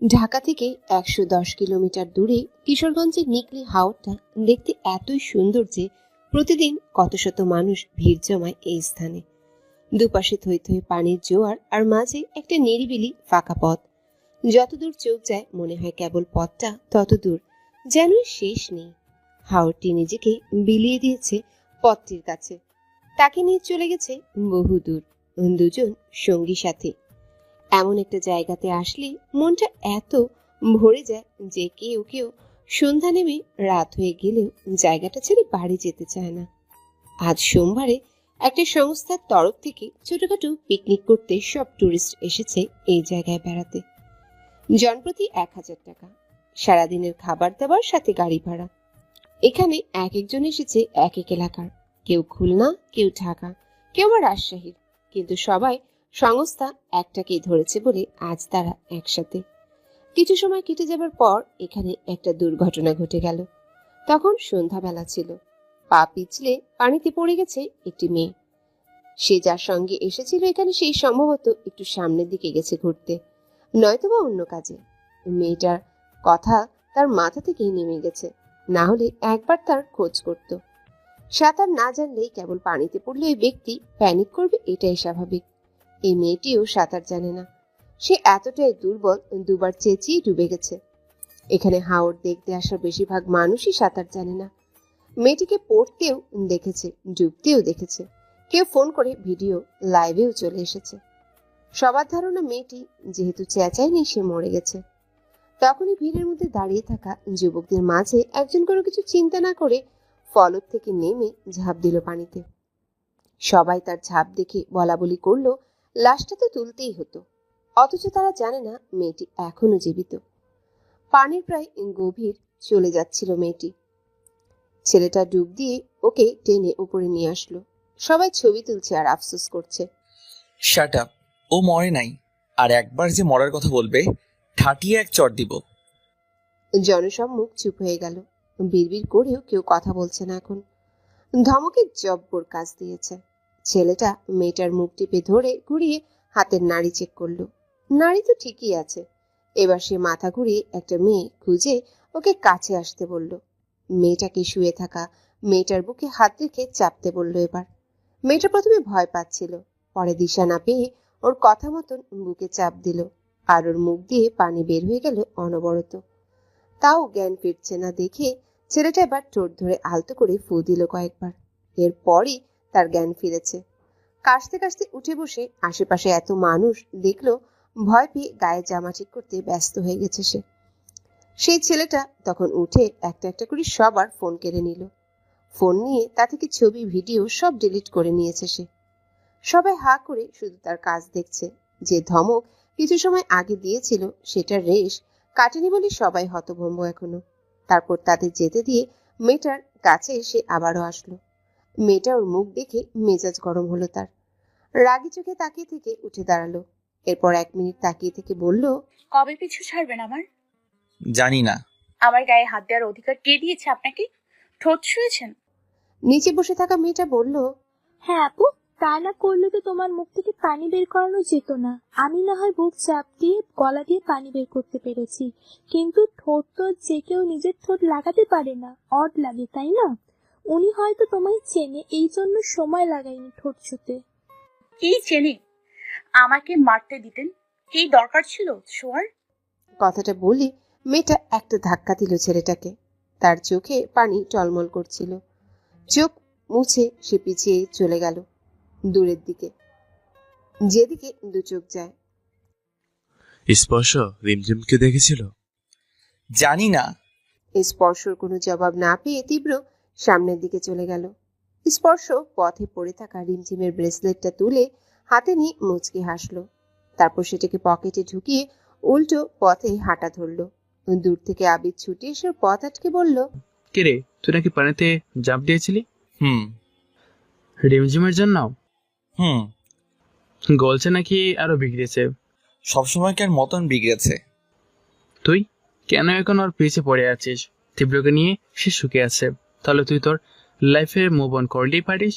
ঢাকা থেকে ১১০ কিলোমিটার দূরে কিশোরগঞ্জের নিকলি হাওরটা দেখতে এতই সুন্দর যে প্রতিদিন কত শত মানুষ ভিড় জমায় এই স্থানে। দুপাশে থই থই পানির জোয়ার আর মাঝে একটা নিরিবিলি ফাঁকা পথ। যতদূর চোখ যায় মনে হয় কেবল পথটা ততদূর, যেন শেষ নেই। হাওরটি নিজেকে বিলিয়ে দিয়েছে পথটির কাছে, তাকে নিয়ে চলে গেছে বহুদূর, দুজন সঙ্গী সাথী। এমন একটা জায়গাতে আসলে মনটা এত ভরে যায় যে কেউ কেউ সন্ধ্যা নেমে রাত হয়ে গেলেও জায়গাটা ছেড়ে বাড়ি যেতে চায় না। আজ সোমবারে একটা সংস্থার তরফ থেকে ছোটখাটো পিকনিক করতে সব টুরিস্ট এসেছে এই জায়গায় বেড়াতে। জনপ্রতি ১,০০০ টাকা, সারাদিনের খাবার দাবার সাথে গাড়ি ভাড়া। এখানে এক একজন এসেছে এক এক এলাকার, কেউ খুলনা, কেউ ঢাকা, কেউ বা রাজশাহীর, কিন্তু সবাই সংস্থা একটাকেই ধরেছে বলে আজ তারা একসাথে। কিছু সময় কেটে যাবার পর এখানে একটা দুর্ঘটনা ঘটে গেল। তখন সন্ধ্যাবেলা ছিল। পা পিছলে পানিতে পড়ে গেছে একটি মেয়ে। সে যার সঙ্গে এসেছিল এখানে সেই সম্ভবত একটু সামনের দিকে গেছে ঘুরতে, নয়তোবা অন্য কাজে। মেয়েটার কথা তার মাথা থেকেই নেমে গেছে, না হলে একবার তার খোঁজ করত। সাঁতার না জানলেই কেবল পানিতে পড়লে ওই ব্যক্তি প্যানিক করবে, এটাই স্বাভাবিক। এই মেয়েটিও সাঁতার জানে না। সে এতটাই দুর্বল, দুবার চেঁচিয়ে ডুবে গেছে। এখানে হাওর দেখতে আসা বেশিরভাগ মানুষই সাঁতার জানে না। মেয়েটিকে পড়তেও দেখেছে, ডুবতেও দেখেছে, কেউ ফোন করে ভিডিও লাইভেও চলে এসেছে। সবার ধারণা মেয়েটি যেহেতু চেঁচায়নি সে মরে গেছে। তখনই ভিড়ের মধ্যে দাঁড়িয়ে থাকা যুবকদের মাঝে একজন কোনো কিছু চিন্তা না করে ফলক থেকে নেমে ঝাঁপ দিল পানিতে। সবাই তার ঝাঁপ দেখে বলা বলি করলো লাশটা তো তুলতেই হতো, অথচ তারা জানে না মেয়েটি এখনো জীবিত। পানির প্রায় গভীর চলে যাচ্ছিল মেয়েটি। ছেলেটা ডুব দিয়ে ওকে টেনে উপরে নিয়ে আসলো। সবাই ছবি তুলছে আর আফসোস করছে। শাট আপ, ও মরে নাই, আর একবার যে মরার কথা বলবে ঠাটিয়ে এক চড় দিব। জনসম্মুখ চুপ হয়ে গেল। বিড়বিড় করেও কেউ কথা বলছে না এখন। ধমকের জব্বর কাজ দিয়েছে। ছেলেটা মেয়েটার মুখ টিপে ধরে ঘুরিয়ে হাতের নাড়ি চেক করলো। নাড়ি তো ঠিকই আছে। এবার সে মাথা ঘুরিয়ে একটা মেয়ে খুঁজে ওকে কাছে আসতে বলল। মেয়েটাকে শুয়ে থাকা মেয়েটার বুকে হাত রেখে চাপতে বলল। এবার মেয়েটা প্রথমে ভয় পাচ্ছিল, পরে দিশা না পেয়ে ওর কথা মতন বুকে চাপ দিল, আর ওর মুখ দিয়ে পানি বের হয়ে গেল অনবরত। তাও জ্ঞান ফিরছে না দেখে ছেলেটা এবার ঠোঁট ধরে আলতো করে ফু দিল কয়েকবার। এরপরই তার জ্ঞান ফিরেছে। কাশতে কাশতে উঠে বসে আশেপাশে এত মানুষ দেখলো, ভয় পেয়ে গায়ে জামা ঠিক করতে ব্যস্ত হয়ে গেছে সে। সেই ছেলেটা তখন উঠে একটা একটা করে সবার ফোন কেড়ে নিল। ফোন নিয়ে তা থেকে ছবি ভিডিও সব ডিলিট করে নিয়েছে সে। সবাই হা করে শুধু তার কাজ দেখছে। যে ধমক কিছু সময় আগে দিয়েছিল সেটার রেশ কাটেনি বলে সবাই হতভম্ব এখনো। তারপর তাদের যেতে দিয়ে মেয়েটার কাছে এসে আবারও আসলো। মেয়েটা ওর মুখ দেখে মেজাজ গরম হলো তার। রাগী চোখে তাকিয়ে থেকে উঠে দাঁড়ালো। এরপর ১ মিনিট তাকিয়ে থেকে বলল, কবে পিছু ছাড়বেন আমার? জানি না। আমার গায়ে হাত দেওয়ার অধিকার কে দিয়েছে আপনাকে? ঠোঁট ছুঁয়েছেন? নিচে বসে থাকা মেয়েটা বলল, হ্যাঁ আপু, তা না করলে তো তোমার মুখ থেকে পানি বের করানো যেত না। আমি না হয় বুক চাপ দিয়ে গলা দিয়ে পানি বের করতে পেরেছি, কিন্তু ঠোঁট তো যে কেউ নিজের ঠোঁট লাগাতে পারে না, অড লাগে তাই না? উনি হয়তো তোমায় চেনে, এই জন্য সময় লাগায়নি ঠোঁট ছুঁতে। কি চেনে? আমাকে মারতে দিতেন, কি দরকার ছিল ছোঁয়ার? কথাটা বলে মেয়েটা একটা ধাক্কা দিল ছেলেটাকে। তার চোখে পানি টলমল করছিল। চোখ মুছে সে পিছিয়ে চলে গেল দূরের দিকে, যেদিকে দু চোখ যায়। স্পর্শ রিমঝিমকে দেখেছিল? জানি না। স্পর্শর কোনো জবাব না পেয়ে তীব্র সামনের দিকে চলে গেল। স্পর্শ পথে পড়ে থাকা রিমঝিমের ব্রেসলেটটা তুলে হাতে নিয়ে মুচকি হাসলো। তারপর সেটাকে পকেটে ঢুকিয়ে উল্টো পথে হাঁটা ধরলো। দূর থেকে আবির ছুটে এসে পথ আটকে বলল, কে রে, তুই নাকি পানিতে জাম্প দিয়েছিলি? হুম রিমঝিমের জন্য? হুম গলছে নাকি আরো বিগড়েছে? সবসময়কার মতন বিগড়েছে। তুই কেন এখন ওর পিছে পড়ে আছিস? তীব্রকে নিয়ে সে সুখে আছে, তাহলে তুই তোর লাইফে মুভ অন করলেই পারিস।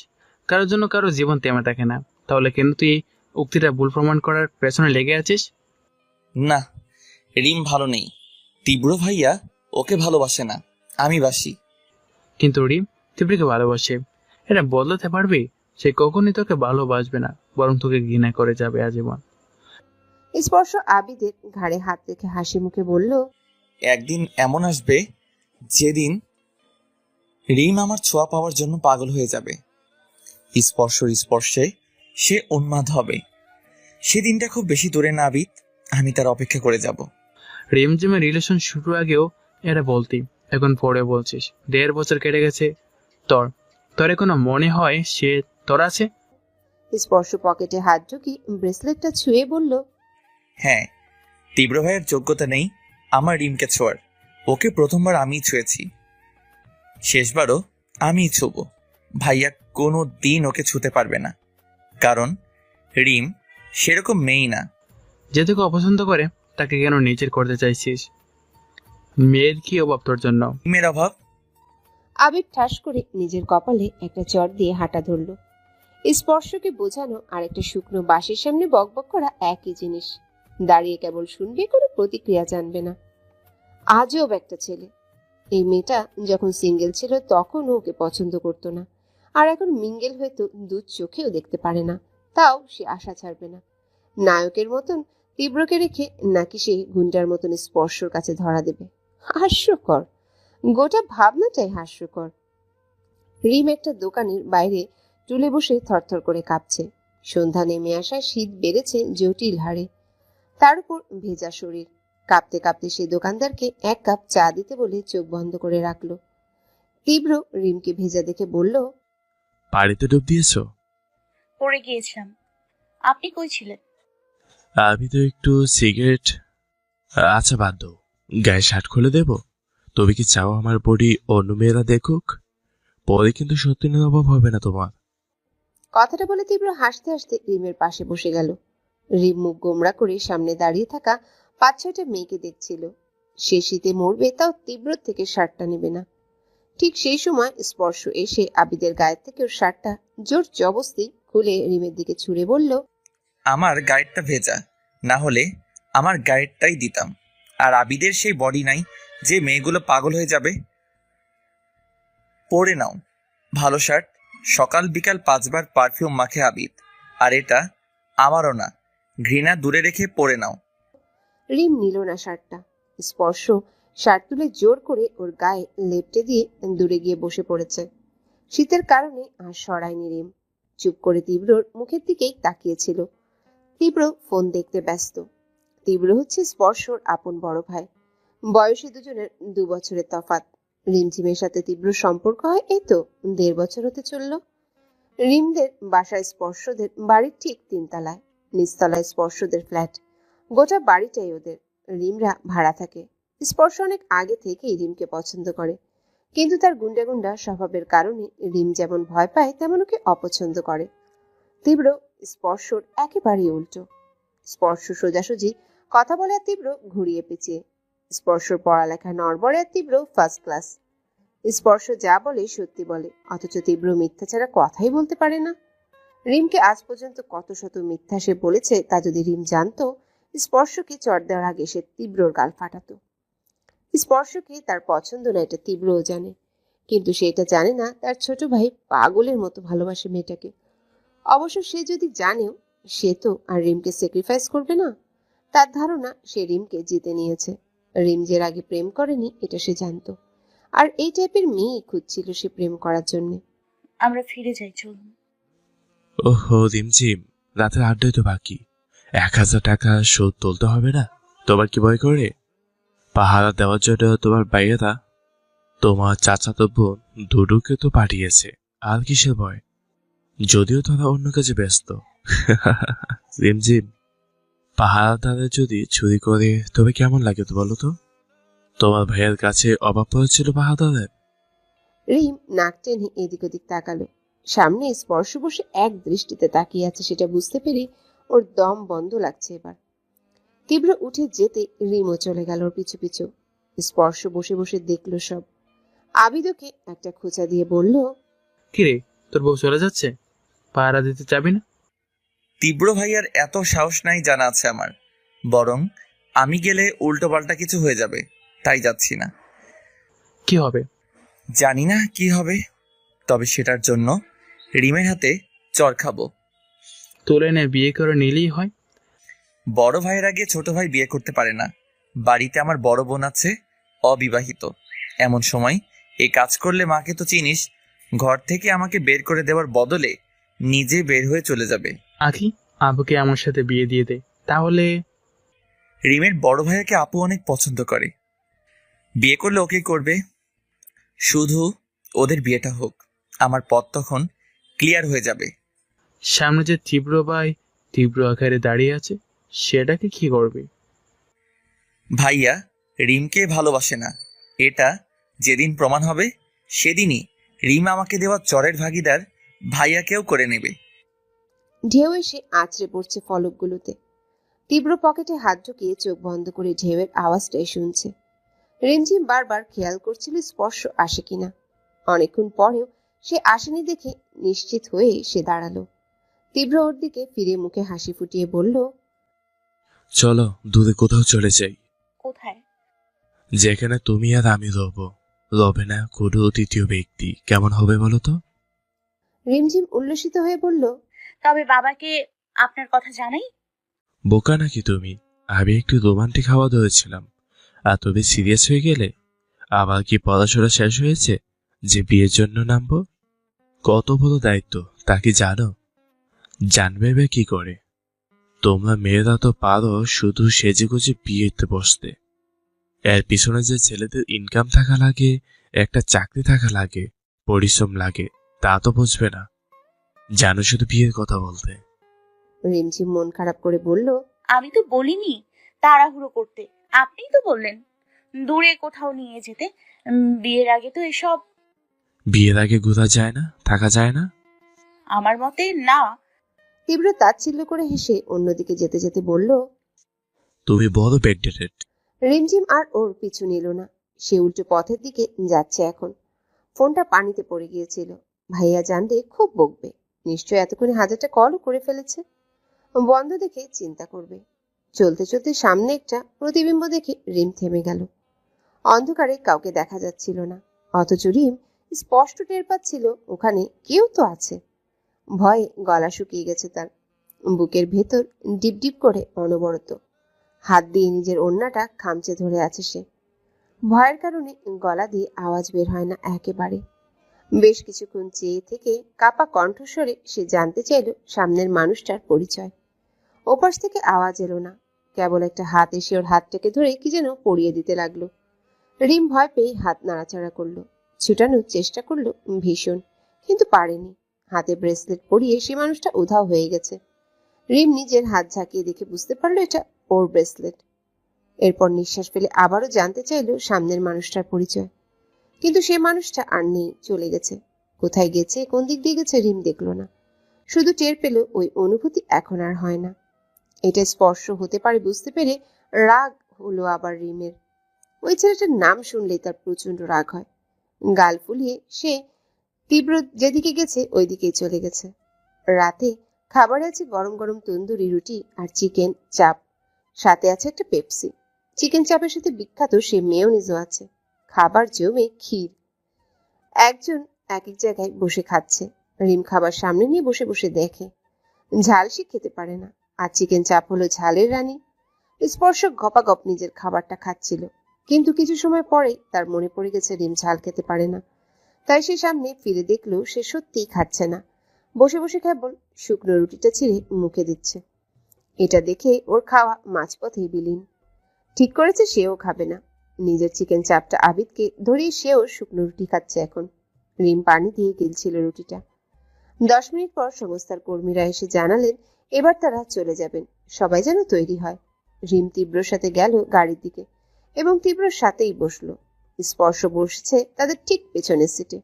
কারোর জন্য কারো জীবন থেমে থাকে না, তাহলে কেন তুই এই উক্তিটা ভুল প্রমাণ করার পেছনে লেগে আছিস? না, রিম ভালো নেই। তীব্র ভাইয়া ওকে ভালোবাসে না, আমি বাসি। কিন্তু রিম তীব্রকে ভালোবাসে, এটা বদলাতে পারবি? সে কখনই তোকে ভালোবাসবে না, বরং তোকে ঘৃণা করে যাবে আজীবন। স্পর্শ আবিদের ঘাড়ে হাত রেখে হাসি মুখে বলল, একদিন এমন আসবে যেদিন রিম আমার ছোঁয়া পাওয়ার জন্য পাগল হয়ে যাবে। স্পর্শে সে উন্মাদ হবে। সেদিনটা খুব বেশি দূরে না আবিদ, আমি তার অপেক্ষা করে যাব। রিমঝিমের রিলেশন শুরু আগেও এটা বলতি, এখন পরে বলছিস। 1.5 বছর কেটে গেছে। তোর তোর এখনো মনে হয় সে তোর আছে? স্পর্শ পকেটে হাত ঢুকি ব্রেসলেটটা ছুঁয়ে বলল, হ্যাঁ, তীব্র ভাইয়ের যোগ্যতা নেই আমার রিমকে ছোঁয়ার। ওকে প্রথমবার আমিই ছুঁয়েছি, শেষবারও আমিই ছুঁব। ভাইয়া কোনো দিন ওকে ছুঁতে পারবে না, কারণ রিম সেরকম মেয়েই না। যে তোকে অপছন্দ করে তাকে কেন নিজের করতে চাইছিস? মেয়ের কি অভাব তোর জন্য? রিমের অভাব? আবির ঠাস করে নিজের কপালে একটা চড় দিয়ে হাঁটা ধরল। স্পর্শকে বোঝানো আর একটা শুকনো বাঁশের সামনে বকবক করা একই জিনিস। দাঁড়িয়ে কেবল শুনবে, কোনো প্রতিক্রিয়া জানবে না। আজব একটা ছেলে। এই মেয়েটা যখন সিঙ্গেল ছিল তখনও ওকে পছন্দ করতো না, আর এখন মিঙ্গেল হয়তো দু চোখেও দেখতে পারে না, তাও সে আশা ছাড়বে না। নায়কের মতন তীব্রকে রেখে নাকি সে গুন্ডার মতন স্পর্শর কাছে ধরা দেবে। হাস্যকর, গোটা ভাবনাটাই হাস্যকর। রিম একটা দোকানের বাইরে টুলে বসে থরথর করে কাঁপছে। সন্ধ্যা নেমে আসায় শীত বেড়েছে জটিল হারে, তার উপর ভেজা শরীর। কাঁপতে কাঁপতে সে দোকানদারকে 1 কাপ চা দিতে বলে চোখ বন্ধ করে রাখলো। তীব্র রিমকে ভেজা দেখে বলল, বাড়িতে ডুব দিয়েছো? পড়ে গিয়েছিলাম। আপনি কই ছিলেন? আমি তো একটু সিগারেট। আচ্ছা বাদ দাও, গায়ে শার্ট খুলে দেব? তুমি কি চাও আমার বডি অন্য মেয়েরা দেখুক? পরে কিন্তু সত্যিনের অভাব হবে না তোমার। কথাটা বলে তীব্র হাসতে হাসতে রিমের পাশে বসে গেল। রিম মুখ গোমড়া করে সামনে দাঁড়িয়ে থাকা 5-6টা মেয়েকে দেখছিল। সে শীতে মরবে, তাও তীব্র থেকে শার্টটা নেবে না। ঠিক সেই সময় স্পর্শ এসে আবিদের গায়ের থেকে ওর শার্টটা জোর জবস্তি খুলে রিমের দিকে ছুঁড়ে বলল, আমার গায়েরটা ভেজা, না হলে আমার গায়েরটাই দিতাম। আর আবিদের সেই বডি নাই যে মেয়েগুলো পাগল হয়ে যাবে। পরে নাও ভালো শার্ট। সকাল বিকাল 5 বার পারফিউম মাখে আবিদ, আর এটা আমারও না। ঘৃণা দূরে রেখে পরে নাও। রিম নিল না শার্টটা। স্পর্শ শার্ট তুলে জোর করে ওর গায়ে লেপটে দিয়ে দূরে গিয়ে বসে পড়েছে। শীতের কারণে আর সরায়নি রিম, চুপ করে তীব্রর মুখের দিকেই তাকিয়েছিল। তীব্র ফোন দেখতে ব্যস্ত। তীব্র হচ্ছে স্পর্শর আপন বড় ভাই। বয়সে দুজনের 2 বছরের তফাৎ। রিমঝিমের সাথে তীব্র সম্পর্ক হয় এই তো 1.5 বছর হতে চলল। রিমদের বাসায় স্পর্শদের বাড়ির ঠিক 3 তলায়, নিচতলায় স্পর্শদের ফ্ল্যাট। গোটা বাড়িটাই ওদের। রিমরা ভাড়া থাকে। স্পর্শ অনেক আগে থেকেই রিমকে পছন্দ করে, কিন্তু তার গুন্ডা গুন্ডা স্বভাবের কারণে রিম যেমন ভয় পায় তেমন ওকে অপছন্দ করে। তীব্র স্পর্শর একেবারেই উল্টো। স্পর্শ সোজাসুজি কথা বলে আর তীব্র ঘুরিয়ে পেঁচিয়ে। স্পর্শর পড়ালেখা নড়বড়ে আর তীব্র ফার্স্ট ক্লাস। স্পর্শ যা বলে সত্যি বলে, অথচ তীব্র মিথ্যা ছাড়া কথাই বলতে পারে না। রিমকে আজ পর্যন্ত কত শত মিথ্যা সে বলেছে, তা যদি রিম জানতো, স্পর্শকে চড় দেওয়ার আগে সে তীব্রর গাল ফাটাতো। স্পর্শকে তার পছন্দ না, এটা তীব্রও জানে, কিন্তু সে এটা জানে না তার ছোট ভাই পাগলের মতো ভালোবাসে মেয়েটাকে। অবশ্য সে যদি জানেও, সে তো আর রিমকে স্যাক্রিফাইস করবে না। তার ধারণা সে রিমকে জিতে নিয়েছে। রিম যে আগে প্রেম করেনি এটা সে জানতো, আর এই টাইপের মেয়েই খুঁজছিল সে প্রেম করার জন্য। আমরা ফিরে যাই, চলুন। ওহো রিমঝিম, রাতের আড্ডায় তো বাকি। 1000 টাকা শোধ তুলতে হবে না? তোমার কি ভয় করে? পাহারা দেওয়ার জন্য তোমার বাইরেরা তোমার চাচাতো বোন দুডুকে তো পাঠিয়েছে, আর কিসের ভয়? যদিও তারা অন্য কাজে ব্যস্ত। রিমঝিম, পাহারাদারে যদি চুরি করে তবে কেমন লাগে তো বলো তো? তোমার ভাইয়ের কাছে অভাব পড়েছিল পাহারাদারের? রিম নাক টেনে এদিক ওদিক তাকালো। সামনে স্পর্শ বসে এক দৃষ্টিতে তাকিয়ে আছে, সেটা বুঝতে পেরে ওর দম বন্ধ লাগছে এবার। তীব্র উঠে যেতে রিমও চলে গেল ওর পিছু পিছু। স্পর্শ বসে বসে দেখলো সব। আবিদকে একটা খোঁচা দিয়ে বলল, কিরে, তোর বউ চলে যাচ্ছে? পাহারা দিতে যাবি না? তীব্র ভাইয়ার এত সাহস নাই জানা আছে আমার, বরং আমি গেলে উল্টো পাল্টা কিছু হয়ে যাবে, তাই যাচ্ছি না। কি হবে? জানি না কি হবে, তবে সেটার জন্য রিমের হাতে চড় খাবো। তুলে এনে বিয়ে করে নিলেই হয়। বড় ভাইয়ের আগে ছোট ভাই বিয়ে করতে পারে না। বাড়িতে আমার বড় বোন আছে, অবিবাহিত। এমন সময় এই কাজ করলে মাকে তো চিনিস, ঘর থেকে আমাকে বের করে দেওয়ার বদলে নিজে বের হয়ে চলে যাবে। আখি, আবুকে আমার সাথে বিয়ে দিয়ে দে, তাহলে। রিমের বড় ভাইয়াকে আপু অনেক পছন্দ করে, বিয়ে করলে ওকে করবে। শুধু ওদের বিয়েটা হোক, আমার পথ তখন ক্লিয়ার হয়ে যাবে। সামনে যে তীব্র ভাই তীব্র আকারে দাঁড়িয়ে আছে, সেটাকে কি করবে? ভাইয়া রিমকে ভালোবাসে না, এটা যেদিন প্রমাণ হবে সেদিনই রিম আমাকে দেওয়া চরের ভাগিদার ভাইয়াকেও করে নেবে। ঢেউ এসে আছড়ে পড়ছে ফলকগুলোতে। তীব্র পকেটে হাত ঢুকিয়ে চোখ বন্ধ করে ঢেউয়ের আওয়াজটাই শুনছে। রিমঝিম বারবার খেয়াল করছিল স্পর্শ আসে কিনা। অনেকক্ষণ পরেও সে আসেনি দেখে নিশ্চিত হয়ে সে দাঁড়ালো। তীব্র ওর দিকে ফিরে মুখে হাসি ফুটিয়ে বলল, চলো দূরে কোথাও চলে যাই, কোথায়? যেখানে তুমি আর আমি রবে না কোনো তৃতীয় ব্যক্তি। কেমন হবে বলো তো? রিমঝিম উল্লসিত হয়ে বলল, তবে বাবাকে আপনার কথা জানাই। বোকা নাকি তুমি? আমি একটু রোমান্টিক হাওয়া ধরেছিলাম, আর তুমি সিরিয়াস হয়ে গেলে। আবার কি পড়াশোনা শেষ হয়েছে যে বিয়ের জন্য নামবো? কত বড় দায়িত্ব তা কি জানো? জানবে বা কি করে? তোমরা মেয়েরা তো পারো শুধু সেজেগুজে বিয়েতে বসতে। এর পিছনে যে ছেলেদের ইনকাম থাকা লাগে, একটা চাকরি থাকা লাগে, পরিশ্রম লাগে, তা তো বুঝবে না। জানো শুধু বিয়ের কথা বলতে। রিমঝিম মন খারাপ করে বলল, আমি তো বলিনি তাড়াহুড়ো করতে, আপনিই তো বললেন দূরে কোথাও নিয়ে যেতে। বিয়ের আগে তো এসব। বিয়ের আগে ঘোরা যায় না, থাকা যায় না। আমার মতে না। তীব্র তাচ্ছিল্য করে হেসে অন্যদিকে যেতে যেতে বলল, তুমি বড় ব্যাকডেটেড। রিমঝিম আর ওর পিছু নিল না। সে উল্টো পথের দিকে যাচ্ছে এখন। ফোনটা পানিতে পড়ে গিয়েছিল। ভাইয়া জানলে খুব বকবে। নিশ্চয় এতক্ষণে 1000টা কলও করে ফেলেছে। বন্ধ দেখে চিন্তা করবে। চলতে চলতে সামনে একটা প্রতিবিম্ব দেখে রিম থেমে গেল। অন্ধকারে কাউকে দেখা যাচ্ছিল না, অথচ রিম স্পষ্ট টের পাচ্ছিল ওখানে কেউ তো আছে। ভয়ে গলা শুকিয়ে গেছে তার। বুকের ভেতর ডিপ ডিপ করে অনবরত। হাত দিয়ে নিজের ওড়নাটা খামচে ধরে আছে সে। ভয়ের কারণে গলা দিয়ে আওয়াজ বের হয় না একেবারে। বেশ কিছুক্ষণ চেয়ে থেকে কাপা কণ্ঠস্বরে সে জানতে চাইল সামনের মানুষটার পরিচয়। ওপাশ থেকে আওয়াজ এলো না, কেবল একটা হাত এসে ওর হাতটাকে ধরে কি যেন পরিয়ে দিতে লাগলো। রিম ভয় পেয়ে হাত নাড়াচাড়া করলো, ছুটানোর চেষ্টা করলো ভীষণ, কিন্তু পারেনি। হাতে ব্রেসলেট পরিয়ে সে মানুষটা উধাও হয়ে গেছে। রিম নিজের হাত ঝাঁকিয়ে দেখে বুঝতে পারলো এটা ওর ব্রেসলেট। এরপর নিঃশ্বাস ফেলে আবারও জানতে চাইলো সামনের মানুষটার পরিচয়, কিন্তু সে মানুষটা আর নেই, চলে গেছে। কোথায় গেছে, কোন দিক দিয়ে গেছে রিম দেখলো না, শুধু টের পেল ওই অনুভূতি এখন আর হয় না। এটা স্পর্শ হতে পারে বুঝতে পেরে রাগ হলো আবার রিমের। ওই ছেলেটার নাম শুনলেই তার প্রচন্ড রাগ হয়। গাল ফুলিয়ে সে তীব্র যেদিকে গেছে ওই দিকেই চলে গেছে। রাতে খাবারে আছে গরম গরম তন্দুরি রুটি আর চিকেন চাপ, সাথে আছে একটা পেপসি। চিকেন চাপের সাথে বিখ্যাত সে মেয়োনিজও আছে। খাবার জমে ক্ষীর। একজন এক এক জায়গায় বসে খাচ্ছে। রিম খাবার সামনে নিয়ে বসে বসে দেখে। ঝাল সে খেতে পারে না, আর চিকেন চাপ হলো ঝালের রানী। স্পর্শ গপাগপ নিজের খাবারটা খাচ্ছিল, কিন্তু কিছু সময় পরেই তার মনে পড়ে গেছে রিম ঝাল খেতে পারে না। তাই সে সামনে ফিরে দেখলো সে সত্যিই খাচ্ছে না, বসে বসে কেবল শুকনো রুটিটা ছিঁড়ে মুখে দিচ্ছে। এটা দেখে ওর খাওয়া মাঝপথেই বিলীন। ঠিক করেছে সেও খাবে না। নিজের চিকেন চাপটা আবিদকে ধরিয়ে সেও শুকনো রুটি খাচ্ছে এখন। রিম পানি দিয়ে গিলছিল রুটিটা। 10 মিনিট পর সংস্থার কর্মীরা এসে জানালেন এবার তারা চলে যাবেন, সবাই যেন তৈরি হয়। রিম তীব্রর সাথে গেল গাড়ির দিকে এবং তীব্রর সাথেই বসলো। স্পর্শ বসেছে তাদের ঠিক পেছনের সিটে।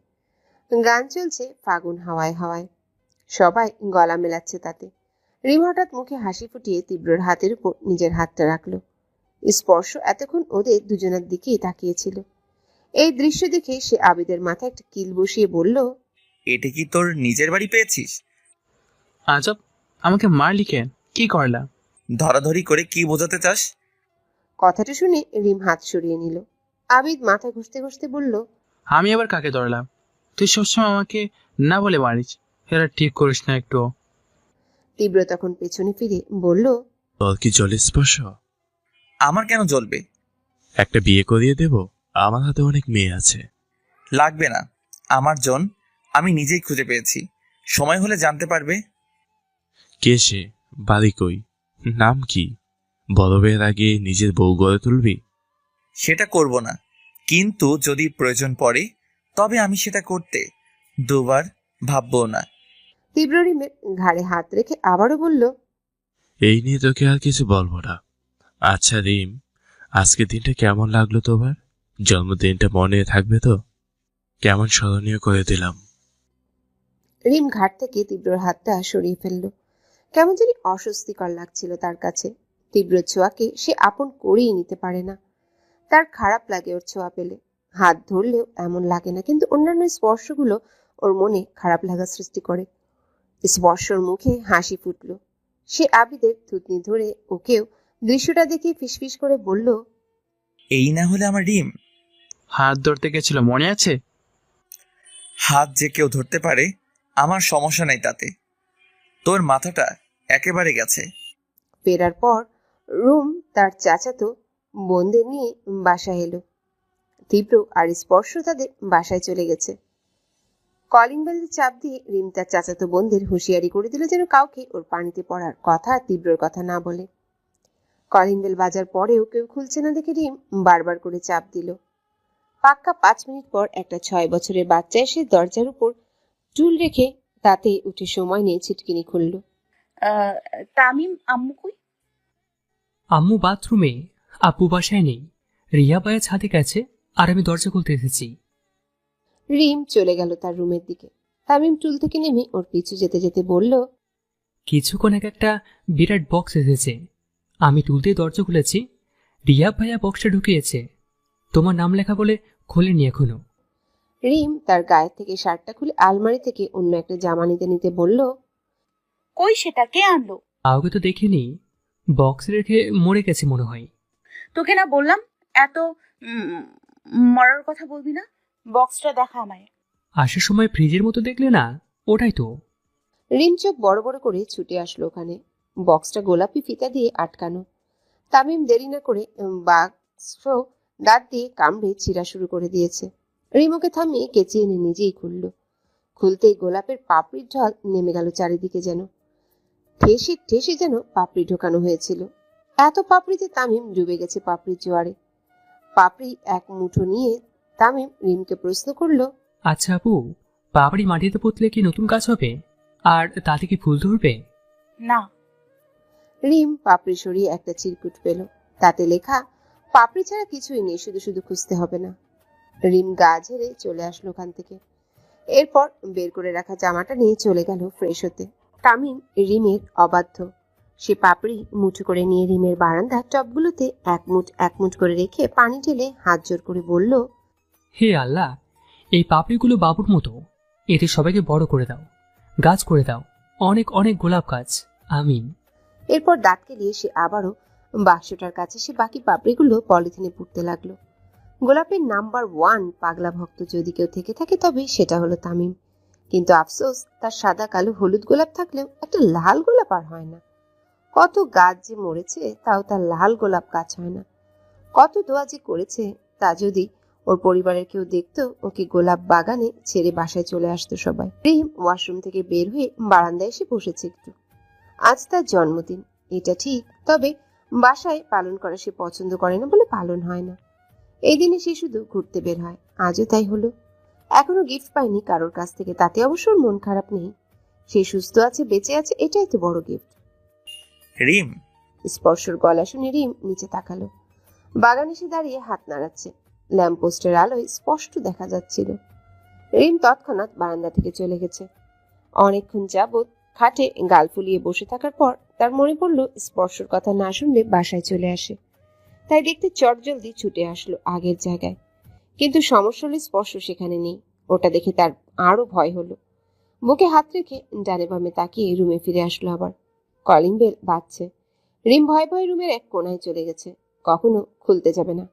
গান চলছে ফাগুন হাওয়ায় হাওয়ায়, সবাই গলা মেলাচ্ছে তাতে। রিম হঠাৎ মুখে হাসি ফুটিয়ে তীব্রর হাতের উপর নিজের হাতটা রাখলো। স্পর্শ এতক্ষণ ওদের দুজনের দিকেই তাকিয়েছিল। এই দৃশ্য দেখে সে আবিদের মাথায় একটা কিল বসিয়ে বলল, এটা কি তোর নিজের বাড়ি পেয়েছিস? আজব, আমাকে মারলি কেন? কি করলা? ধরাধরি করে কি বোঝাতে চাস? কথাটা শুনে রিম হাত সরিয়ে নিল। আবিদ মাথা ঘষতে ঘষতে বলল, আমি আবার কাকে ধরলাম? তুই সবসময় আমাকে না বলে মারিস, এটা ঠিক করিস না একটু। তীব্র তখন পেছনে ফিরে বলল, তোর কি জল স্পর্শ? আমার কেন জ্বলবে? একটা বিয়ে করিয়ে দেব, আমার হাতে অনেক মেয়ে আছে। লাগবে না, আমার জন আমি নিজেই খুঁজে পেয়েছি, সময় হলে জানতে পারবে। কে সে? বাড়ি কই? নাম কি? বড় বিয়ের আগে নিজের বউ গড়ে তুলবি? সেটা করব না, কিন্তু যদি প্রয়োজন পড়ে তবে আমি সেটা করতে দুবার ভাববো না। তীব্র রিমের ঘাড়ে হাত রেখে আবারও বলল, এই নিয়ে তোকে আর কিছু বলবো না। আচ্ছা রিম, আজকের দিনটা কেমন লাগলো তোমার? জন্মদিনটা মনে থাকবে তো? কেমন স্মরণীয় করে দিলাম। রিম ঘাট থেকে তীব্রর হাতটা সরিয়ে ফেলল। কেমন জানি অস্বস্তিকর লাগছিল তার কাছে। তীব্র ছোঁয়াকে সে আপন করেই নিতে পারে না। তার খারাপ লাগে ওর ছোঁয়া পেলে। হাত ধরলেও এমন লাগে না, কিন্তু অন্যান্য স্পর্শগুলো ওর মনে খারাপ লাগা সৃষ্টি করে। স্পর্শর মুখে হাসি ফুটল। সে আবিদের থুতনি ধরে ওকেও দৃশ্যটা দেখে ফিসফিস করে বলল, এই না হলে আমার রিম। হাত ধরতে গেছিল, মনে আছে? হাত যে কেউ ধরতে পারে, আমার সমস্যা নেই তাতে। তোর মাথাটা একেবারে গেছে। ফেরার পর রুম তার চাচাতো বোনদের নিয়ে বাসায় এলো। তীব্র আর স্পর্শ তাদের বাসায় চলে গেছে। কলিং বেলের চাপ দিয়ে রিম তার চাচাতো বোনদের হুঁশিয়ারি করে দিল যেন কাউকে ওর পানিতে পড়ার কথা তীব্রর কথা না বলে। কলিং বেল বাজার পরেও কেউ খুলছে না দেখে রিম বারবার করে চাপ দিল। পাক্কা 5 মিনিট পর একটা 6 বছরের বাচ্চা এসে দরজার উপর চুল রেখে তাতে উঠে সময় নিয়ে ছিটকিনি খুলল। তামিম আম্মু কই? আম্মু বাথরুমে, আপু বাসায় নেই। রিয়া পায়ে ছাদে গেছে আর আমি দরজা খুলতে এসেছি। রিম চলে গেল তার রুমের দিকে। তামিম টুল থেকে নেমে ওর পিছু যেতে যেতে বলল, কিছুক্ষণ আগে একটা বিরাট বক্স এসেছে, আমি তুলতে দরজা খুলেছি, রিয়া ভাইয়া বক্সটা ঢুকিয়েছে। তোমার নাম লেখা বলে খোলেনি এখনো। রিম তার গায়ের থেকে শার্টটা খুলে আলমারি থেকে অন্য একটা জামা নিতে নিতে বলল, কই সেটা কে আনলো? কাউকে তো দেখিনি, বক্স রেখে মরে গেছে মনে হয়। তোকে না বললাম এত মরার কথা বলবি না। বক্সটা দেখা আমায়। আসার সময় ফ্রিজের মতো দেখলে না, ওটাই তো। রিম চোখ বড় বড় করে ছুটে আসলো ওখানে। বক্সটা গোলাপি ফিতা দিয়ে আটকানো। তামিম দেরি না করে বাক্স দাঁত দিয়ে কামড়ে ছিঁড়া শুরু করে দিয়েছে। রিম ওকে থামিয়ে কেচি এনে নিজেই খুলল। খুলতেই গোলাপের পাপড়ির ঢল নেমে গেল চারিদিকে, যেন ঠেসে ঠেসে যেন পাপড়ি ঢোকানো হয়েছিল। এত পাপড়িতে তামিম ডুবে গেছে পাপড়ির জোয়ারে। পাপড়ি এক মুঠো নিয়ে তামিম রিমকে প্রশ্ন করলো, আচ্ছা আপু, পাপড়ি মাটিতে পুঁতলে কি নতুন গাছ হবে? আর তাতে কি ফুল ধরবে? না। রিম পাপড়ি সরিয়ে একটা চিরকুট পেল। তাতে লেখা, পাপড়ি ছাড়া কিছুই নেই, শুধু শুধু খুঁজতে হবে না। রিম গা ঝেড়ে চলে আসলো ওখান থেকে। এরপর বের করে রাখা জামাটা নিয়ে চলে গেল ফ্রেশ হতে। তামিম রিমের অবাধ্য। সে পাপড়ি মুঠো করে নিয়ে রিমের বারান্দার টবগুলোতে এক মুঠ করে রেখে পানি ঢেলে হাত জোর করে বলল, হে আল্লাহ, এই পাপড়িগুলো বাবুর মতো, এতে সবাইকে বড় করে দাও, গাছ করে দাও, অনেক অনেক গোলাপ গাছ, আমিন। এরপর দাঁত কেলিয়ে সে আবারও বাক্সটার কাছে সে বাকি পাপড়িগুলো পলিথিনে পুড়তে লাগলো। গোলাপের নাম্বার 1 পাগলা ভক্ত যদি কেউ থেকে থাকে তবে সেটা হলো তামিম। কিন্তু আফসোস, তার সাদা কালো হলুদ গোলাপ থাকলেও একটা লাল গোলাপ আর হয় না। কত গাছ যে মরেছে তাও তার লাল গোলাপ গাছ হয় না। কত দোয়া যে করেছে, তা যদি ওর পরিবারের কেউ দেখতো, ওকে গোলাপ বাগানে ছেড়ে বাসায় চলে আসতো সবাই। রিম ওয়াশরুম থেকে বের হয়ে বারান্দায় এসে বসেছে একটু। আজ তার জন্মদিন, এটা ঠিক, তবে বাসায় পালন করা সে পছন্দ করে না বলে পালন হয় না। এই দিনে সে শুধু ঘুরতে বের হয়, আজও তাই হলো। এখনো গিফট পায়নি কারোর কাছ থেকে, তাতে অবশ্য ওর মন খারাপ নেই। সে সুস্থ আছে, বেঁচে আছে, এটাই তো বড় গিফট। রিম। স্পর্শর গলা শুনে রিম নিচে তাকালো। বাগানে এসে দাঁড়িয়ে হাত নাড়াচ্ছে। ল্যাম্পপোস্টের আলোয় স্পষ্ট দেখা যাচ্ছিল। রিম তৎক্ষণাৎ বারান্দা থেকে চলে গেছে। অনেকক্ষণ যাবৎ খাটে গাল ফুলিয়ে বসে থাকার পর তার মনে পড়ল স্পর্শর কথা না শুনলে বাসায় চলে আসে। তাই দেখতে চটজলদি ছুটে আসলো আগের জায়গায়। কিন্তু সমস্যা হলো স্পর্শ সেখানে নেই। ওটা দেখে তার আরো ভয় হলো। বুকে হাত রেখে ডানে বামে তাকিয়ে রুমে ফিরে আসলো আবার। কলিং বেল বাজছে। রিম ভয়ে ভয়ে রুমের এক কোণায় চলে গেছে। কখনো খুলতে যাবে না।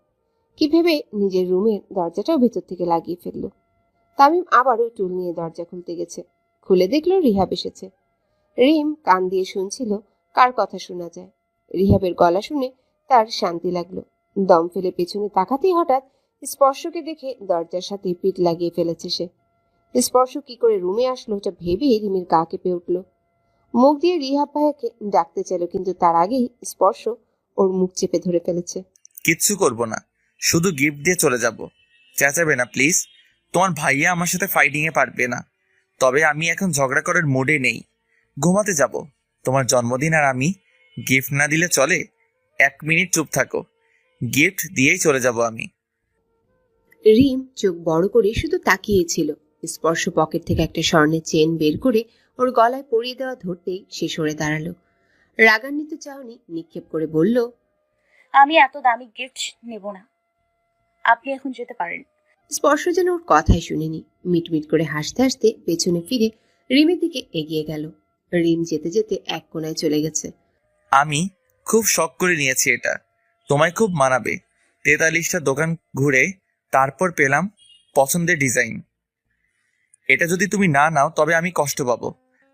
কি ভেবে নিজের রুমের দরজাটাও ভেতর থেকে লাগিয়ে ফেলল। তামিম আবারও টুল নিয়ে দরজা খুলতে গেছে। খুলে দেখলো রিহাব এসেছে। রিম কান দিয়ে শুনছিল কার কথা শোনা যায়। রিহাবের গলা শুনে তার শান্তি লাগলো। দম ফেলে পেছনে তাকাতেই হঠাৎ স্পর্শকে দেখে দরজার সাথে পিঠ লাগিয়ে ফেলেছে সে। স্পর্শ কি করে রুমে আসলো এটা ভেবেই রিমির গা কেঁপে উঠল। মুখ দিয়ে রিহাব ভাইয়াকে ডাকতে চাইল, কিন্তু তার আগেই স্পর্শ ওর মুখ চেপে ধরে ফেলেছে। কিচ্ছু করব না, শুধু গিফট দিয়ে চলে যাব। চেঁচাবে না প্লিজ। তোমার ভাইয়া আমার সাথে ফাইটিং এ পারবে না। তবে আমি এখন ঝগড়া করার মুডে নেই। ঘুমাতে যাব। তোমার জন্মদিন আর আমি গিফট না দিলে চলে? 1 মিনিট চুপ থাকো, গিফট দিয়েই চলে যাব আমি। রিম চোখ বড় করে শুধু তাকিয়েছিল। স্পর্শ পকেট থেকে একটা স্বর্ণের চেন বের করে ওর গলায় পরিয়ে দেওয়া ধরতেই সে সরে দাঁড়ালো। রাগান্বিত চাহনি নিক্ষেপ করে বলল, আমি এত দামি গিফট নেব না, আপনি এখন যেতে পারেন। স্পর্শ যেন ওর কথাই শুনেনি। মিটমিট করে হাসতে হাসতে পেছনে ফিরে রিমের দিকে এগিয়ে গেল। রিম যেতে যেতে এক কোণায় চলে গেছে। আমি খুব শখ করে নিয়েছি এটা, তোমায় খুব মানাবে। 43টা দোকান ঘুরে তারপর পেলাম পছন্দের ডিজাইন। এটা যদি তুমি না নাও তবে আমি কষ্ট পাবো,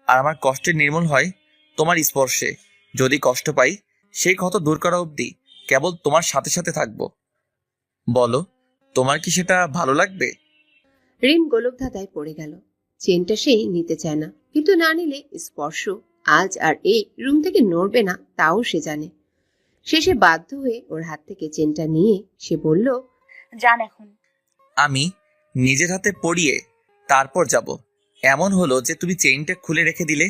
আর আমার কষ্টের নির্মূল হয় তোমার স্পর্শে। যদি কষ্ট পাই সেই ক্ষত দূর করা অবধি কেবল তোমার সাথে সাথে থাকবো। বলো, তোমার কি সেটা ভালো লাগবে? রিম গোলক ধাঁধায় পড়ে গেল। চেনটা সেই নিতে চায় না, কিন্তু না নিলে স্পর্শ আজ আর এই রুম থেকে নড়বে না তাও সে জানে। শেষে বাধ্য হয়ে ওর হাত থেকে চেনটা নিয়ে সে বলল, যান এখন। আমি নিজের হাতে পরিয়ে তারপর যাব। এমন হলো যে তুমি চেইনটা খুলে রেখে দিলে।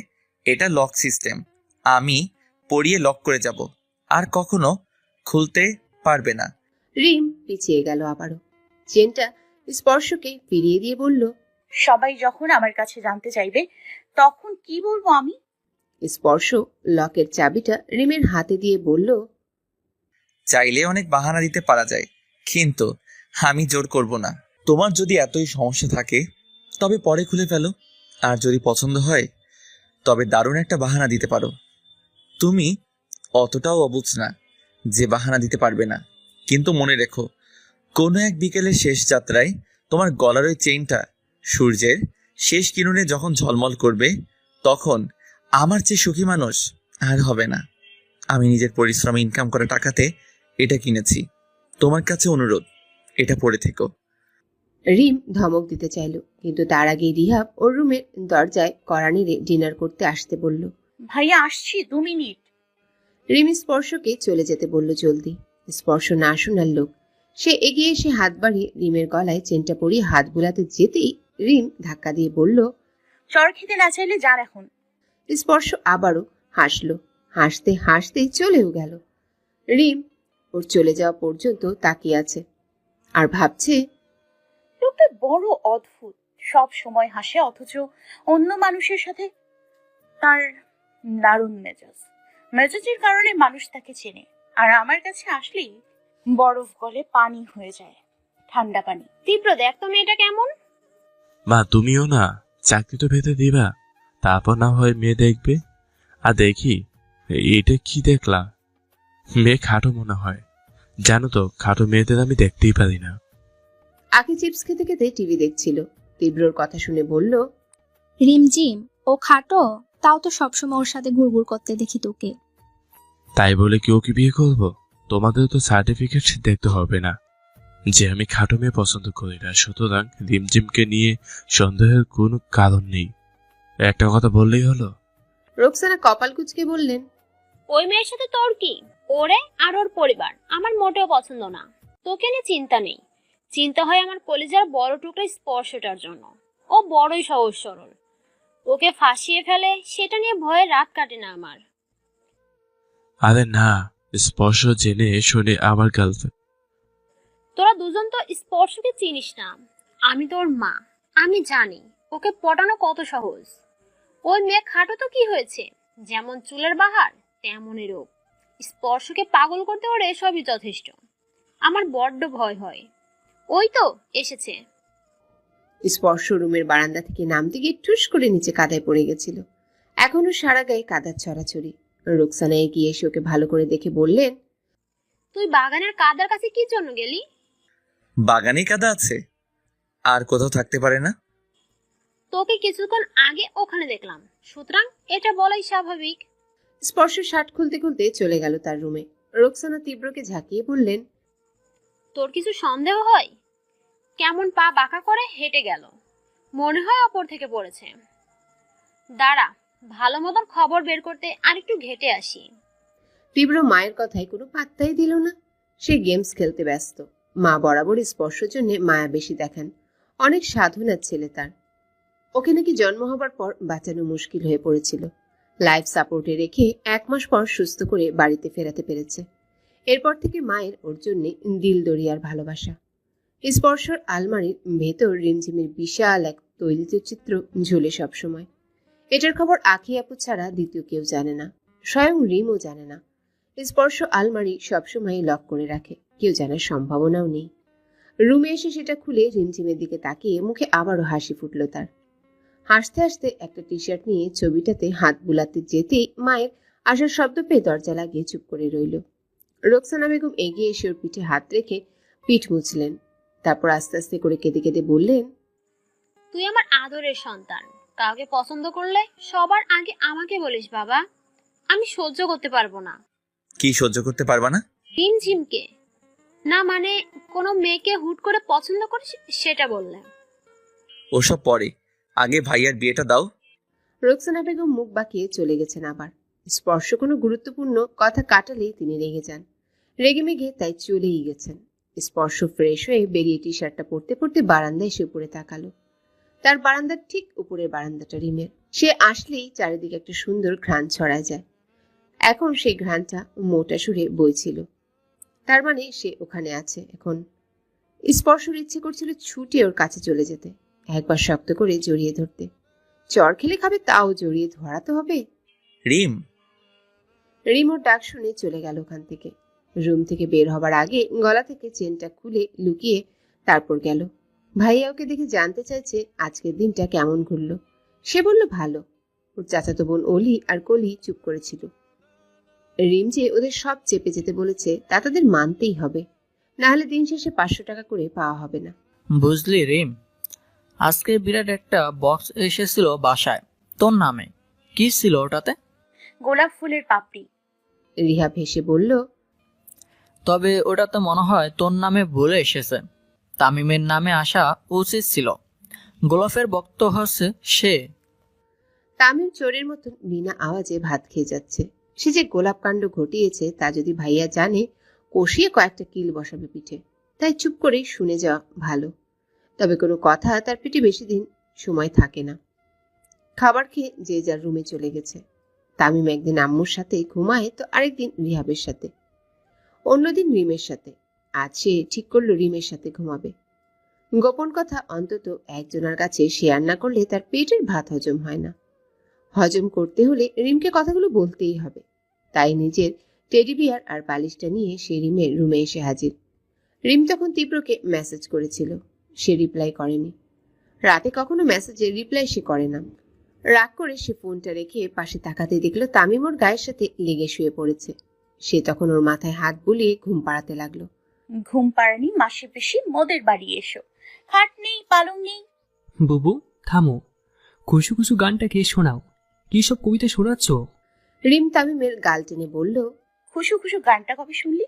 এটা লক সিস্টেম, আমি পরিয়ে লক করে যাব, আর কখনো খুলতে পারবে না। রিম পিছিয়ে গেল আবারও। চেনটা স্পর্শকে ফিরিয়ে দিয়ে বলল, সবাই যখন আমার কাছে জানতে চাইবে তখন কি বলবো আমি? স্পর্শ লকের চাবিটা রিমের হাতে দিয়ে বলল, চাইলে অনেক বাহানা দিতে পারা যায়, কিন্তু আমি জোর করব না। তোমার যদি এতই সমস্যা থাকে তবে পরে খুলে ফেলো, আর যদি পছন্দ হয় তবে দারুণ একটা বাহানা দিতে পারো। তুমি অতটাও অবুঝ না যে বাহানা দিতে পারবে না। কিন্তু মনে রেখো, কোনো এক বিকেলের শেষ যাত্রায় তোমার গলার ওই চেইনটা সূর্যের শেষ কিরণে যখন ঝলমল করবে, তখন আমার চেয়ে সুখী মানুষ আর হবে না। আমি নিজের পরিশ্রমে ইনকাম করা টাকাতে এটা কিনেছি। তোমার কাছে অনুরোধ, এটা পড়ে থেকো। রিম ধমক দিতে চাইল, কিন্তু তার আগে রিহাব ওর রুমের দরজায় কড়া নেড়ে ডিনার করতে আসতে বলল। ভাইয়া আসছি, 2 মিনিট। রিম স্পর্শকে চলে যেতে বলল জলদি। স্পর্শ না শোনার লোক। সে এগিয়ে এসে হাত বাড়িয়ে রিমের গলায় চেনটা পরিয়ে হাত বুলাতে যেতেই রিম ধাক্কা দিয়ে বলল, চর খেতে না চাইলে যান এখন। স্পর্শ আবারও হাসলো। হাসতে হাসতেই চলেও গেল। রিম ওর চলে যাওয়া পর্যন্ত তাকিয়ে আছে আর ভাবছে, লোকটা বড় অদ্ভুত। সব সময় হাসে, অথচ অন্য মানুষের সাথে তার দারুণ মেজাজের কারণে মানুষ তাকে চেনে, আর আমার কাছে আসলেই বরফ গলে পানি হয়ে যায়, ঠান্ডা পানি। তীব্র, দেখ তো মেয়েটা কেমন। মা, তুমিও না চাকরি তো পেতে দিবা, তারপর না হয় মেয়ে দেখবে। আর দেখি, এটা কি দেখলা? মেয়ে খাটো মনে হয়। জানো তো, খাটো মেয়েদের আমি দেখতেই পারি না। আগে চিপস খেতে খেতে টিভি দেখছিল। তীব্রর কথা শুনে বলল, রিমঝিম, ও খাটো, তাও তো সবসময় ওর সাথে ঘুরঘুর করতে দেখি তোকে। তাই বলে কি ওকে বিয়ে করব? তোমাদের তো সার্টিফিকেট দেখতে হবে না যে আমি খাটো মেয়ে পছন্দ করি না। সুতরাং রিমঝিমকে নিয়ে সন্দেহের কোনো কারণ নেই। একটা কথা বললেই হলো। রোকসানা কপাল কুঁচকে বললেন, ওই মেয়ের সাথে তোর কি? ওরে আর ওর পরিবার আমার মোটেও পছন্দ না। তোকে নিয়ে চিন্তা নেই, চিন্তা হয় আমার কলিজার বড় টুকরা স্পর্শটার জন্য। ও বড়ই সহজ সরল, ওকে ফাঁসিয়ে ফেলে সেটা নিয়ে ভয়ে রাত কাটে না আমার। আরে না, স্পর্শ জেনে শুনে আমার গার্লফ্রেন্ড। তোরা দুজন তো স্পর্শকে চিনিস না, আমি তোর মা, আমি জানি ওকে পটানো কত সহজ। ওই মেয়ে খাটো তো কি হয়েছে, যেমন চুলের বাহার তেমনই রূপ। স্পর্শকে পাগল করতে ওর এসবই যথেষ্ট। আমার বড্ড ভয় হয়। ওই তো এসেছে। স্পর্শ রুমের বারান্দা থেকে নামতে গিয়ে ঠুস করে নিচে কাদায় পড়ে গেছিল। এখনো সারা গায়ে কাদার ছড়াছড়ি। রোকসানা এগিয়ে এসে ওকে ভালো করে দেখে বললেন, তুই বাগানের কাদার কাছে কি জন্য গেলি? বাগানে কাদা আছে, আর কোথাও থাকতে পারে না। তোকে কিছুক্ষণ আগে ওখানে দেখলাম, সুতরাং এটা বলাই স্বাভাবিক। স্পর্শ শার্ট খুলতে খুলতে চলে গেল তার রুমে। রোকসানা তীব্রকে ঝাঁকিয়ে বললেন, তোর কিছু সন্দেহ হয়? কেমন পা বাঁকা করে হেঁটে গেল, মনে হয় ওপর থেকে পড়েছে। দাঁড়া, ভালো মতন খবর বের করতে আরেকটু ঘেটে আসি। তীব্র মায়ের কথায় কোনো পাত্তাই দিল না। সে গেমস খেলতে ব্যস্ত। মা বরাবর স্পর্শের জন্য মায়া বেশি দেখান। অনেক সাধনার ছেলে তার। ওকে নাকি জন্ম হবার পর বাঁচানো মুশকিল হয়ে পড়েছিল। লাইফ সাপোর্টে রেখে 1 মাস পর সুস্থ করে বাড়িতে ফেরাতে পেরেছে। এরপর থেকে মায়ের ওর জন্যে দিল দরিয়ার ভালোবাসা। স্পর্শর আলমারির ভেতর রিমঝিমের বিশাল এক তৈলচিত্র ঝুলে সবসময়। এটার খবর আখি আপু ছাড়া দ্বিতীয় কেউ জানে না, স্বয়ং রিমও জানে না। স্পর্শ আলমারি সবসময় লক করে রাখে, কেউ জানার সম্ভাবনাও নেই। রুমে এসে সেটা খুলে রিমঝিমের দিকে তাকিয়ে মুখে আবারও হাসি ফুটল তার। হাসতে হাসতে একটা টি শার্ট নিয়ে ছবিটাতে হাত বুলাতে যেতেই মায়ের আসার শব্দ পেয়ে দরজা লাগিয়ে চুপ করে রইল। রোকসানা বেগম এগিয়ে এসে ওর পিঠে হাত রেখে পিঠ মুছলেন। তারপর আস্তে আস্তে করে কেঁদে কেঁদে বললেন, তুই আমার আদরের সন্তান, কাউকে পছন্দ করলে সবার আগে আমাকে বলিস বাবা। আমি সহ্য করতে পারবো না। কি সহ্য করতে পারবা না? রিমঝিমকে না, মানে কোনো মেয়েকে হুট করে পছন্দ করিস সেটা বললে। ওসব পরে, আগে ভাইয়ার বিয়েটা দাও। রোকসানা বেগম মুখ বাঁকিয়ে চলে গেছেন আবার। স্পর্শ কোনো গুরুত্বপূর্ণ কথা কাটালেই তিনি রেগে যান। রেগে মেগে তাই চলেই গেছেন। স্পর্শ ফ্রেশ হয়ে বেরিয়ে টি শার্টটা পরতে পরতে বারান্দায় এসে উপরে তাকালো। তার বারান্দার ঠিক উপরের বারান্দাটা রিমের। সে আসলেই চারিদিকে একটা সুন্দর ঘ্রাণ ছড়ায় যায়। এখন সেই ঘ্রাণটা মোটা সুরে বইছিল। তার মানে সে ওখানে আছে এখন। স্পর্শর ইচ্ছে করছিল ছুটে ওর কাছে চলে যেতে, একবার শক্ত করে জড়িয়ে ধরতে। চর খেলে খাবে তাও জড়িয়ে ধরাতে হবে। রিম। রিমোর ডাক শুনে চলে গেল ওখান থেকে। রুম থেকে বের হবার আগে গলা থেকে চেনটা খুলে লুকিয়ে তারপর গেল। ভাইয়া ওকে দেখে জানতে চাইছে আজকের দিনটা কেমন ঘুরল। সে বলল ভালো। ওর চাচাতো বোন অলি আর কলি চুপ করেছিল। রিম যে ওদের সব চেপে যেতে বলেছে তা তাদের মানতেই হবে, না হলে দিন শেষে 500 টাকা করে পাওয়া হবে না। বুঝলি রিম, আজকে বিরাট একটা বক্স এসেছিল বাসায় তোর নামে। কি ছিল ওটাতে? গোলাপ ফুলের পাপড়ি। রিহা ভেসে বলল, তবে ওটা তো মনে হয় তোর নামে ভুলে এসেছে। তামিমের নামে আসা উচিত ছিল। গোলাপের বক্ত হচ্ছে সে। তামিম চোরের মতন বিনা আওয়াজে ভাত খেয়ে যাচ্ছে। সে যে গোলাপ কাণ্ড ঘটিয়েছে তা যদি ভাইয়া জানে, কষিয়ে কয়েকটা কিল বসাবে পিঠে। তাই চুপ করে শুনে যাওয়া ভালো। তবে কোনো কথা তার পিঠে বেশি দিন সময় থাকে না। খাবার খেয়ে যে যার রুমে চলে গেছে। তামিম একদিন আম্মুর সাথে ঘুমায় তো আরেকদিন রিহাবের সাথে, অন্যদিন রিমের সাথে। আজ সে ঠিক করলো রিমের সাথে ঘুমাবে। গোপন কথা অন্তত একজনের কাছে শেয়ার না করলে তার পেটের ভাত হজম হয় না। হজম করতে হলে রিমকে কথাগুলো বলতেই হবে। তাই নিজের টেডি বিয়ার আর বালিশটা নিয়ে সে রিমের রুমে এসে হাজির। রিম তখন তীব্রকে মেসেজ করেছিল, সে রিপ্লাই করেনি। রাতে কখনো মেসেজের রিপ্লাই সে করে না। রাগ করে সে ফোনটা রেখে পাশে তাকাতে দেখলো তামিম ওর গায়ের সাথে লেগে শুয়ে পড়েছে। সে তখন ওর মাথায় হাত বুলিয়ে ঘুম পাড়াতে লাগলো। ঘুম পাড়ানি মাসে বেশি মোদের বাড়ি এসো। খাট নেই, পালং নেই। বুবু থামো, খুশু খুশু গানটা কে শোনাও। কি সব কবিতা শোনাচ্ছ? রিম তামিমের গাল টেনে বলল, খুশু খুশু গানটা কবে শুনলি?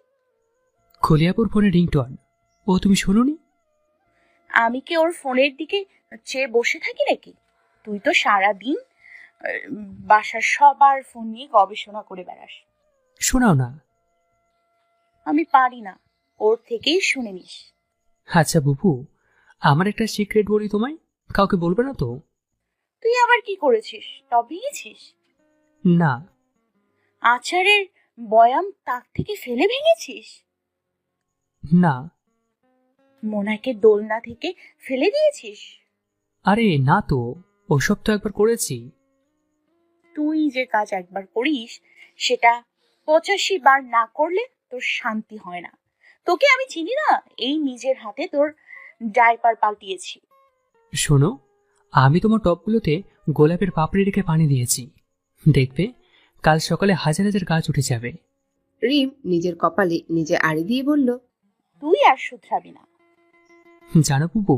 খলিয়াপুর ফোনে রিংটন। ও তুমি শোনোনি? আমি কি ওর ফোনের দিকে চেয়ে বসে থাকি নাকি? তুই তো সারাদিন বাসার সবার ফোন নিয়ে গবেষণা করে বেড়াস। শোনাও না। আমি পারি না, ওর থেকেই শুনে নিস। আচ্ছা বুবু, আমার একটা সিক্রেট বলি তোমায়, কাউকে বলবে না তো? তুই আবার কি করেছিস? টব ভেঙেছিস? না। আচারের বয়াম তাক থেকে ফেলে ভেঙেছিস? না। মোনাকে দোলনা থেকে ফেলে দিয়েছিস? আরে না তো, ওসব তো একবার করেছি। তুই যে কাজ একবার করিস সেটা 85 বার না করলে তোর শান্তি হয় না। তোকে আমি চিনি না, এই নিজের হাতে তোর ডাইপার পাল্টিয়েছি। শোনো, আমি তোমার টবগুলোতে গোলাপের পাপড়ি রেখে পানি দিয়েছি। দেখবে কাল সকালে হাজার হাজার গাছ উঠে যাবে। রিম নিজের কপালে নিজে আড়ি দিয়ে বলল, তুই আর শুধরাবি না। জানো বুবু,